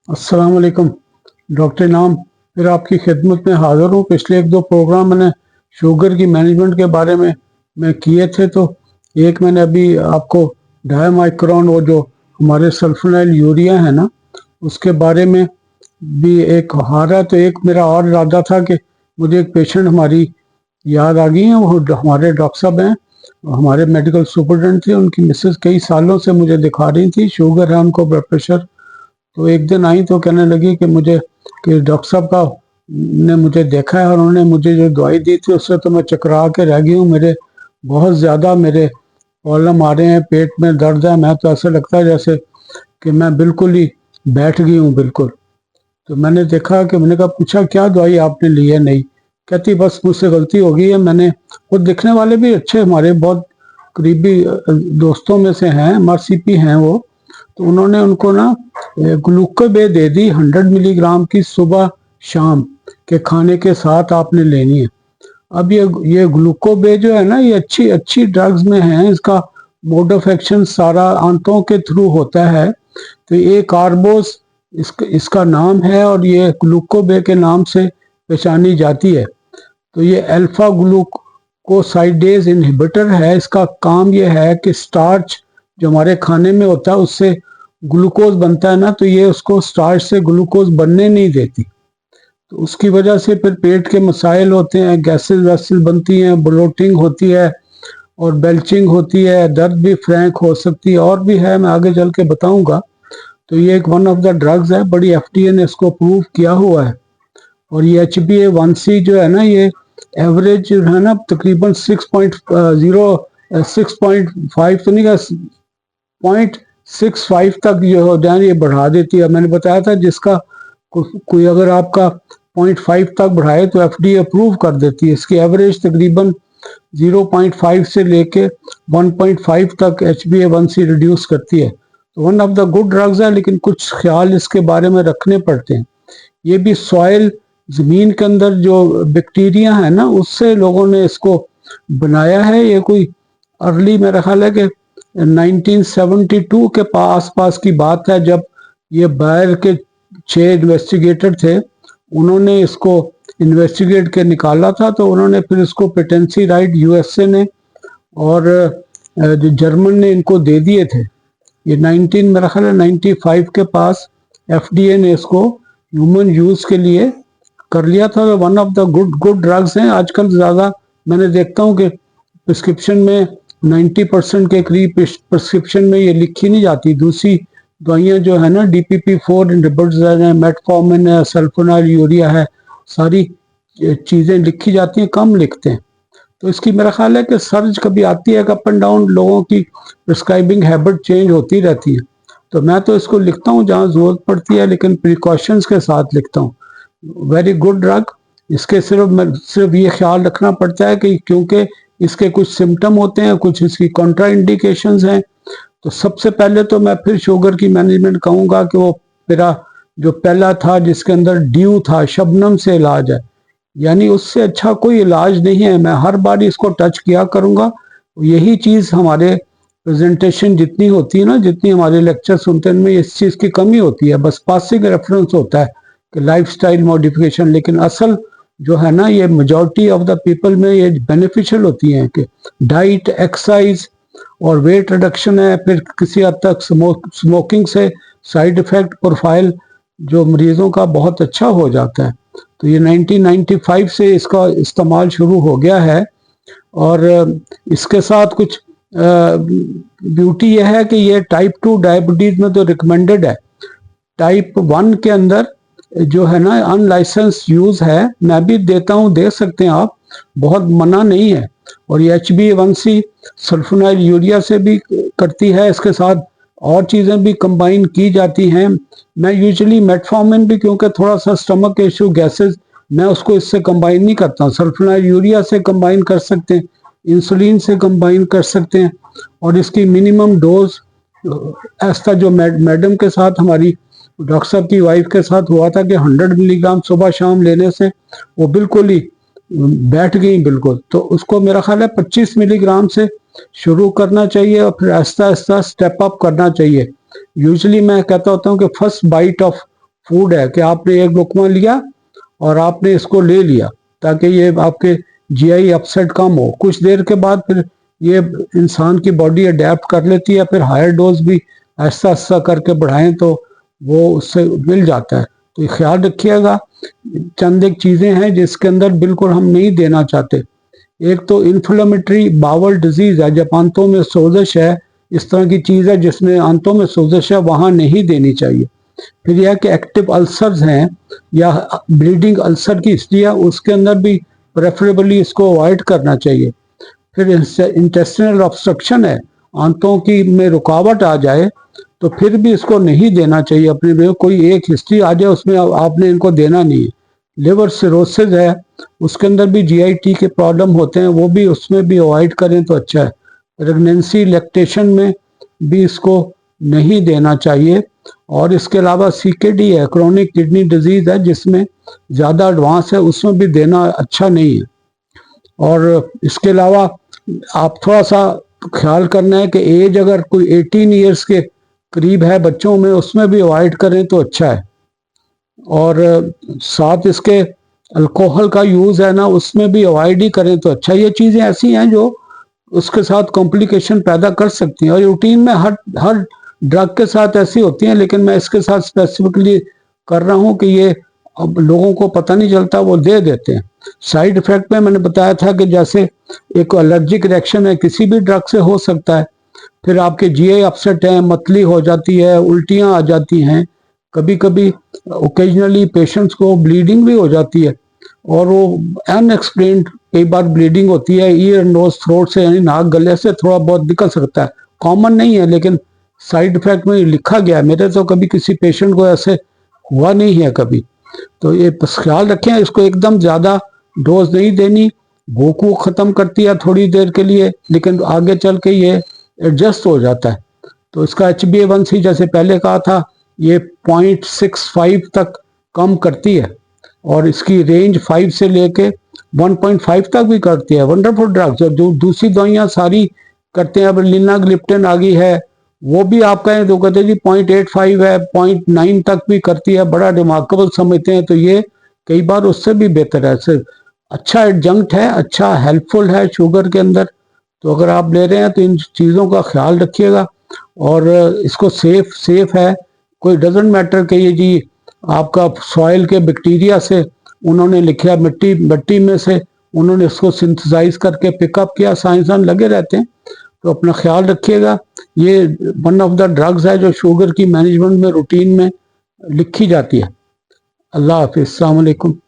अस्सलाम वालेकुम। डॉक्टर इनाम फिर आपकी खिदमत में हाज़िर हूँ। पिछले एक दो प्रोग्राम मैंने शुगर की मैनेजमेंट के बारे में मैं किए थे, तो एक मैंने अभी आपको डायमाइक्रोन, वो जो हमारे सल्फोनाइल यूरिया है ना, उसके बारे में भी एक हारा है। तो एक मेरा और इरादा था कि मुझे एक पेशेंट हमारी याद आ गई हैं, वो हमारे डॉक्टर साहब हैं, हमारे मेडिकल सुपरटेंडेंट थे। उनकी मिसेस कई सालों से मुझे दिखा रही थी, शुगर है उनको, ब्लड प्रेशर। तो एक दिन आई तो कहने लगी कि मुझे, कि डॉक्टर साहब का ने मुझे देखा है और उन्होंने मुझे जो दवाई दी थी उससे तो मैं चकरा के रह गई हूँ। मेरे बहुत ज़्यादा मेरे प्रॉब्लम आ रहे हैं, पेट में दर्द है, मैं तो ऐसा लगता है जैसे कि मैं बिल्कुल ही बैठ गई हूँ बिल्कुल। तो मैंने देखा कि मैंने कहा, पूछा क्या दवाई आपने ली है? नहीं, कहती बस मुझसे गलती हो गई है। मैंने, वो दिखने वाले भी अच्छे, हमारे बहुत करीबी दोस्तों में से हैं, एमआरसीपी हैं वो। तो उन्होंने उनको ना ग्लूकोबे दे दी 100 मिलीग्राम की, सुबह शाम के खाने के साथ आपने लेनी है। अब ये ग्लूकोबे जो है ना, ये अच्छी अच्छी ड्रग्स में है। इसका मोड ऑफ एक्शन सारा आंतों के थ्रू होता है। तो ये कार्बोस इसका नाम है और ये ग्लूकोबे के नाम से पहचानी जाती है। तो ये अल्फा ग्लूकोसाइडेज इनहिबिटर है। इसका काम ये है कि स्टार्च जो हमारे खाने में होता है उससे ग्लूकोज बनता है ना, तो ये उसको स्टार्च से ग्लूकोज बनने नहीं देती। तो उसकी वजह से फिर पेट के मसाइल होते हैं, गैसेस वैसेस बनती हैं, ब्लोटिंग होती है और बेल्चिंग होती है, दर्द भी फ्रैंक हो सकती है, और भी है, मैं आगे चल के बताऊंगा। तो ये एक वन ऑफ द ड्रग्स है, बड़ी एफडीए ने इसको अप्रूव किया हुआ है। और ये HbA1c जो है ना, ये एवरेज जो है ना तकरीबन 6.5 तो नहीं कहा, 0.65 तक जो हो जाए ये बढ़ा देती है। मैंने बताया था जिसका कोई अगर आपका 0.5 तक बढ़ाए तो एफडीए अप्रूव कर देती है। इसकी एवरेज तकरीबन 0.5 से लेके 1.5 तक HbA1c रिड्यूस करती है। तो one of the good drugs है, लेकिन कुछ ख्याल इसके बारे में रखने पड़ते हैं। ये भी सॉइल, जमीन के अंदर जो बैक्टीरिया है ना, उससे लोगों ने इसको बनाया है। ये कोई अर्ली, मेरा ख्याल है कि 1972 के आसपास की बात है, जब ये बाहर के 6 इन्वेस्टिगेटर थे, उन्होंने इसको इन्वेस्टिगेट के निकाला था। तो उन्होंने फिर इसको पेटेंसी राइट यूएसए ने और जो जर्मन ने इनको दे दिए थे। ये 19 मेरा ख्याल है 95 के पास एफडीए ने इसको ह्यूमन यूज के लिए कर लिया था। तो one of the good drugs हैं। आजकल ज़्यादा मैंने देखता हूँ कि प्रिस्क्रिप्शन में 90% के करीब प्रिस्क्रिप्शन में ये लिखी नहीं जाती। दूसरी दवाइयाँ जो है ना, DPP-4 इनहिबिटर्स है, मेटफॉर्मिन है, सल्फोनाइल यूरिया है, सारी चीज़ें लिखी जाती हैं, कम लिखते हैं। तो इसकी मेरा ख्याल है कि सर्च कभी आती है, अप एंड डाउन, लोगों की प्रिस्क्राइबिंग हैबिट चेंज होती रहती है। तो मैं तो इसको लिखता हूँ जहाँ ज़रूरत पड़ती है, लेकिन प्रिकॉशंस के साथ लिखता हूँ। Very good drug. इसके सिर्फ ये ख्याल रखना पड़ता है कि क्योंकि इसके कुछ सिम्टम होते हैं, कुछ इसकी कॉन्ट्रा इंडिकेशंस हैं। तो सबसे पहले तो मैं फिर शुगर की मैनेजमेंट कहूँगा कि वो मेरा जो पहला था जिसके अंदर ड्यू था, शबनम से इलाज है, यानी उससे अच्छा कोई इलाज नहीं है। मैं हर बार इसको टच किया करूँगा। यही चीज़ हमारे प्रेजेंटेशन जितनी होती है ना, जितनी हमारे लेक्चर सुनते हैं, उनमें इस चीज़ की कमी होती है। बस पासिंग रेफरेंस होता है कि लाइफस्टाइल मॉडिफिकेशन, लेकिन असल जो है ना, ये मेजॉरिटी ऑफ द पीपल में ये बेनिफिशियल होती हैं कि डाइट, एक्सरसाइज और वेट रिडक्शन है। फिर किसी हद तक स्मोकिंग से साइड इफेक्ट प्रोफाइल जो मरीजों का बहुत अच्छा हो जाता है। तो ये 1995 से इसका इस्तेमाल शुरू हो गया है। और इसके साथ कुछ ब्यूटी यह है कि ये टाइप 2 डायबिटीज में तो रिकमेंडेड है। टाइप 1 के अंदर जो है ना अनलाइसेंस यूज है, मैं भी देता हूँ, दे सकते हैं आप, बहुत मना नहीं है। और ये HbA1c सल्फोनाइल यूरिया से भी करती है, इसके साथ और चीज़ें भी कंबाइन की जाती हैं। मैं यूजुअली मेटफॉर्मिन भी, क्योंकि थोड़ा सा स्टमक के इशू, गैसेस, मैं उसको इससे कंबाइन नहीं करता। सल्फोनाइल यूरिया से कंबाइन कर सकते हैं, इंसुलिन से कंबाइन कर सकते हैं। और इसकी मिनिमम डोज ऐसा जो मैडम के साथ, हमारी डॉक्टर साहब की वाइफ के साथ हुआ था कि 100 मिलीग्राम सुबह शाम लेने से वो बिल्कुल ही बैठ गई बिल्कुल। तो उसको मेरा ख्याल है 25 मिलीग्राम से शुरू करना चाहिए और फिर आहिस्ता आहिस्ता स्टेप अप करना चाहिए। यूजुअली मैं कहता होता हूँ कि फर्स्ट बाइट ऑफ फूड है कि आपने एक लुकमा लिया और आपने इसको ले लिया ताकि ये आपके जीआई अपसेट कम हो। कुछ देर के बाद फिर ये इंसान की बॉडी अडेप्ट कर लेती है, फिर हायर डोज भी ऐसा ऐसा करके बढ़ाएं तो वो उससे मिल जाता है। तो ख्याल रखिएगा, चंद एक चीज़ें हैं जिसके अंदर बिल्कुल हम नहीं देना चाहते। एक तो इन्फ्लेमेटरी बावल डिजीज़ है, जब आंतों में सोजिश है, इस तरह की चीज़ है जिसमें आंतों में सोजिश है, वहाँ नहीं देनी चाहिए। फिर यह कि एक्टिव अल्सर्स हैं या ब्लीडिंग अल्सर की हिस्ट्री है, उसके अंदर भी प्रेफरेबली इसको अवॉइड करना चाहिए। फिर इंटेस्टिनल ऑब्स्ट्रक्शन है, आंतों की में रुकावट आ जाए तो फिर भी इसको नहीं देना चाहिए। अपने में कोई एक हिस्ट्री आ जाए उसमें आपने इनको देना नहीं है। लिवर सिरोसिस है, उसके अंदर भी जीआईटी के प्रॉब्लम होते हैं, वो भी उसमें भी अवॉइड करें तो अच्छा है। प्रेगनेंसी लैक्टेशन में भी इसको नहीं देना चाहिए। और इसके अलावा सीकेडी है, क्रोनिक किडनी डिजीज़ है जिसमें ज़्यादा एडवांस है, उसमें भी देना अच्छा नहीं है। और इसके अलावा आप थोड़ा सा ख्याल करना है कि एज अगर कोई 18 ईयर्स के करीब है बच्चों में, उसमें भी अवॉइड करें तो अच्छा है। और साथ इसके अल्कोहल का यूज़ है ना, उसमें भी अवॉइड ही करें तो अच्छा। ये चीज़ें ऐसी हैं जो उसके साथ कॉम्प्लिकेशन पैदा कर सकती हैं और रूटीन में हर ड्रग के साथ ऐसी होती हैं, लेकिन मैं इसके साथ स्पेसिफिकली कर रहा हूँ कि ये अब लोगों को पता नहीं चलता, वो दे देते हैं। साइड इफेक्ट में मैंने बताया था कि जैसे एक एलर्जिक रिएक्शन है, किसी भी ड्रग से हो सकता है। फिर आपके जीआई अपसेट है, मतली हो जाती है, उल्टियाँ आ जाती हैं, कभी कभी ओकेजनली पेशेंट्स को ब्लीडिंग भी हो जाती है और वो अनएक्सप्लेन्ड कई बार ब्लीडिंग होती है, ईयर नोज थ्रोट से यानी नाक गले से थोड़ा बहुत निकल सकता है। कॉमन नहीं है लेकिन साइड इफेक्ट में लिखा गया है। मेरे तो कभी किसी पेशेंट को ऐसे हुआ नहीं है कभी। तो ये बस ख्याल रखें, इसको एकदम ज़्यादा डोज नहीं देनी। भूख वो ख़त्म करती है थोड़ी देर के लिए, लेकिन आगे चल के ये एडजस्ट हो जाता है। तो इसका HbA1c जैसे पहले कहा था, ये 0.65 तक कम करती है और इसकी रेंज 5 से लेके 1.5 तक भी करती है। वंडरफुल ड्रग्स जो दूसरी दवाइयाँ सारी करते हैं। अब लिनाग्लिप्टिन आ गई है, वो भी आप कहें तो कहते हैं जी 0.85 है, 0.9 तक भी करती है, बड़ा रिमार्केबल समझते हैं। तो ये कई बार उससे भी बेहतर है, सिर्फ अच्छा एडजंक्ट है, अच्छा हेल्पफुल है शुगर के अंदर। तो अगर आप ले रहे हैं तो इन चीज़ों का ख्याल रखिएगा और इसको सेफ है। कोई डजेंट मैटर कि ये जी आपका सॉइल के बैक्टीरिया से उन्होंने लिखा, मिट्टी में से उन्होंने इसको सिंथेसाइज करके पिकअप किया, साइंसदान लगे रहते हैं। तो अपना ख्याल रखिएगा। ये वन ऑफ द ड्रग्स है जो शुगर की मैनेजमेंट में रूटीन में लिखी जाती है। अल्लाह हाफिज़, अस्सलाम वालेकुम।